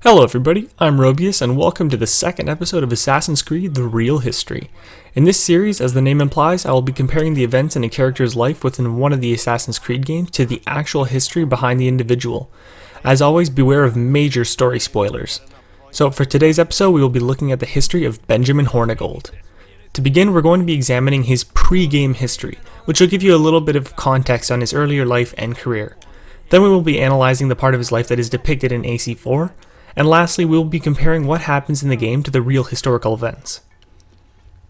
Hello everybody, I'm Robius and welcome to the second episode of Assassin's Creed The Real History. In this series, as the name implies, I will be comparing the events in a character's life within one of the Assassin's Creed games to the actual history behind the individual. As always, beware of major story spoilers. So for today's episode, we will be looking at the history of Benjamin Hornigold. To begin, we're going to be examining his pre-game history, which will give you a little bit of context on his earlier life and career. Then we will be analyzing the part of his life that is depicted in AC4, and lastly, we will be comparing what happens in the game to the real historical events.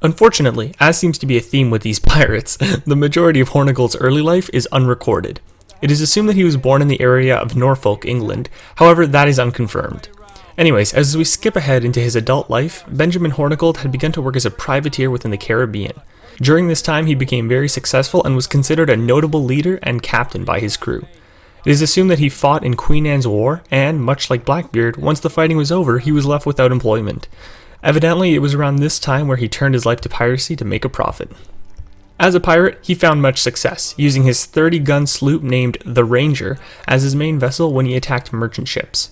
Unfortunately, as seems to be a theme with these pirates, the majority of Hornigold's early life is unrecorded. It is assumed that he was born in the area of Norfolk, England, however that is unconfirmed. Anyways, as we skip ahead into his adult life, Benjamin Hornigold had begun to work as a privateer within the Caribbean. During this time he became very successful and was considered a notable leader and captain by his crew. It is assumed that he fought in Queen Anne's War, and, much like Blackbeard, once the fighting was over, he was left without employment. Evidently, it was around this time where he turned his life to piracy to make a profit. As a pirate, he found much success, using his 30-gun sloop named the Ranger as his main vessel when he attacked merchant ships.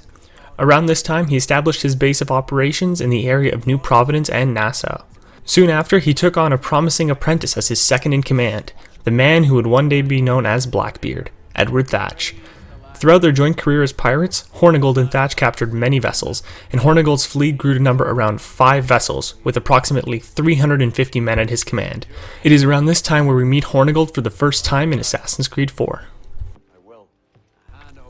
Around this time, he established his base of operations in the area of New Providence and Nassau. Soon after, he took on a promising apprentice as his second-in-command, the man who would one day be known as Blackbeard, Edward Thatch. Throughout their joint career as pirates, Hornigold and Thatch captured many vessels, and Hornigold's fleet grew to number around 5 vessels, with approximately 350 men at his command. It is around this time where we meet Hornigold for the first time in Assassin's Creed 4.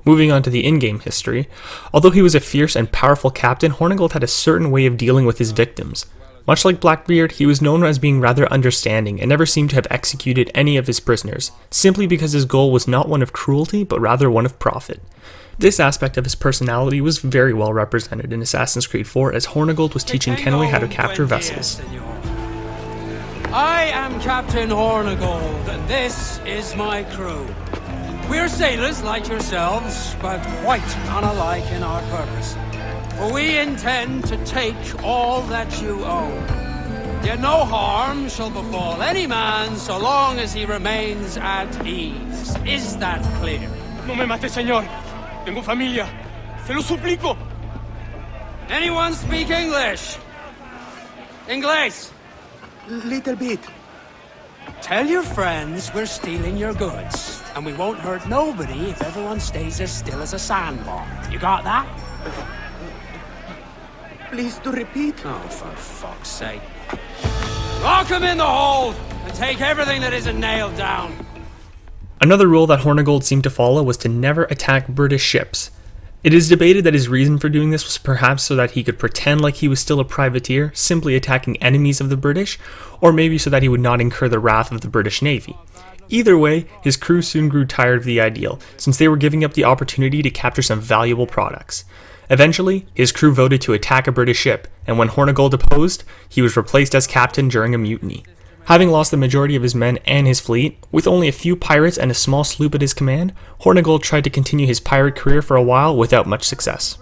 Moving on to the in-game history, although he was a fierce and powerful captain, Hornigold had a certain way of dealing with his victims. Much like Blackbeard, he was known as being rather understanding and never seemed to have executed any of his prisoners, simply because his goal was not one of cruelty but rather one of profit. This aspect of his personality was very well represented in Assassin's Creed 4 as Hornigold was teaching Kenway how to capture vessels. I am Captain Hornigold and this is my crew. We're sailors like yourselves, but quite unalike in our purpose. For we intend to take all that you own. Yet no harm shall befall any man so long as he remains at ease. Is that clear? No me mate, señor. Tengo familia. Se lo suplico. Anyone speak English? English? Little bit. Tell your friends we're stealing your goods, and we won't hurt nobody if everyone stays as still as a sandbar. You got that? Please to repeat. Oh, for fuck's sake. Lock him in the hold, and take everything that isn't nailed down. Another rule that Hornigold seemed to follow was to never attack British ships. It is debated that his reason for doing this was perhaps so that he could pretend like he was still a privateer, simply attacking enemies of the British, or maybe so that he would not incur the wrath of the British Navy. Either way, his crew soon grew tired of the ideal, since they were giving up the opportunity to capture some valuable products. Eventually, his crew voted to attack a British ship, and when Hornigold opposed, he was replaced as captain during a mutiny. Having lost the majority of his men and his fleet, with only a few pirates and a small sloop at his command, Hornigold tried to continue his pirate career for a while without much success.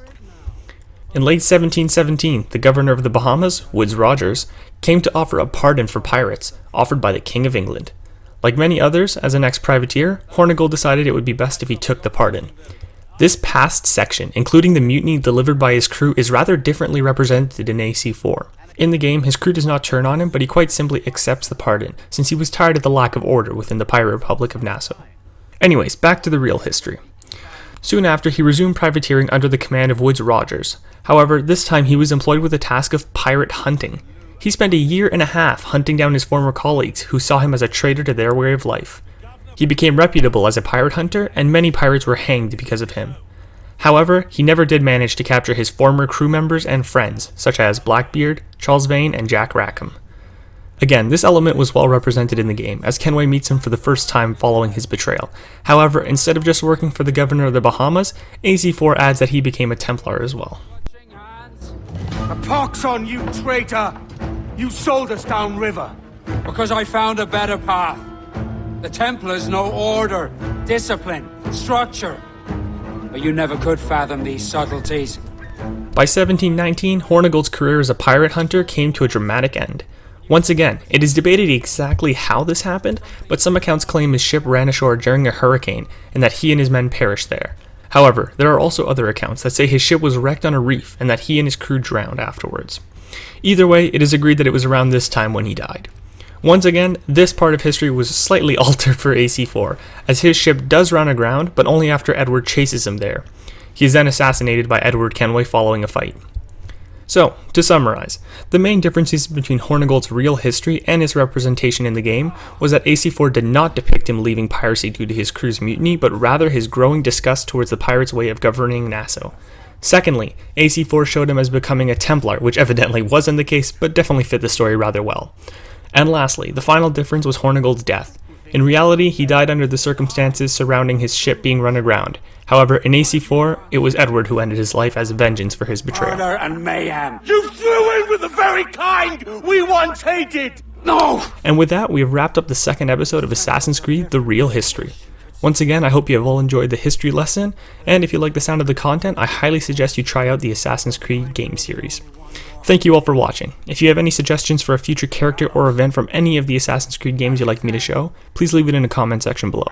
In late 1717, the governor of the Bahamas, Woodes Rogers, came to offer a pardon for pirates, offered by the King of England. Like many others, as an ex-privateer, Hornigold decided it would be best if he took the pardon. This past section, including the mutiny delivered by his crew, is rather differently represented in AC4. In the game, his crew does not turn on him, but he quite simply accepts the pardon, since he was tired of the lack of order within the Pirate Republic of Nassau. Anyways, back to the real history. Soon after, he resumed privateering under the command of Woodes Rogers. However, this time he was employed with the task of pirate hunting. He spent a year and a half hunting down his former colleagues, who saw him as a traitor to their way of life. He became reputable as a pirate hunter, and many pirates were hanged because of him. However, he never did manage to capture his former crew members and friends, such as Blackbeard, Charles Vane, and Jack Rackham. Again, this element was well represented in the game, as Kenway meets him for the first time following his betrayal. However, instead of just working for the governor of the Bahamas, AC4 adds that he became a Templar as well. A pox on you, traitor! You sold us downriver. Because I found a better path. The Templars know order, discipline, structure. But you never could fathom these subtleties. By 1719, Hornigold's career as a pirate hunter came to a dramatic end. Once again, it is debated exactly how this happened, but some accounts claim his ship ran ashore during a hurricane and that he and his men perished there. However, there are also other accounts that say his ship was wrecked on a reef and that he and his crew drowned afterwards. Either way, it is agreed that it was around this time when he died. Once again, this part of history was slightly altered for AC4, as his ship does run aground, but only after Edward chases him there. He is then assassinated by Edward Kenway following a fight. So, to summarize, the main differences between Hornigold's real history and his representation in the game was that AC4 did not depict him leaving piracy due to his crew's mutiny, but rather his growing disgust towards the pirates' way of governing Nassau. Secondly, AC4 showed him as becoming a Templar, which evidently wasn't the case, but definitely fit the story rather well. And lastly, the final difference was Hornigold's death. In reality, he died under the circumstances surrounding his ship being run aground. However, in AC4, it was Edward who ended his life as vengeance for his betrayal. Murder and mayhem. You threw in with the very kind we once hated! No! And with that, we have wrapped up the second episode of Assassin's Creed: The Real History. Once again, I hope you have all enjoyed the history lesson, and if you like the sound of the content, I highly suggest you try out the Assassin's Creed game series. Thank you all for watching. If you have any suggestions for a future character or event from any of the Assassin's Creed games you'd like me to show, please leave it in the comment section below.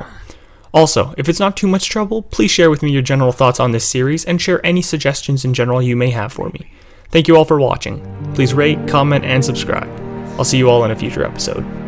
Also, if it's not too much trouble, please share with me your general thoughts on this series and share any suggestions in general you may have for me. Thank you all for watching. Please rate, comment, and subscribe. I'll see you all in a future episode.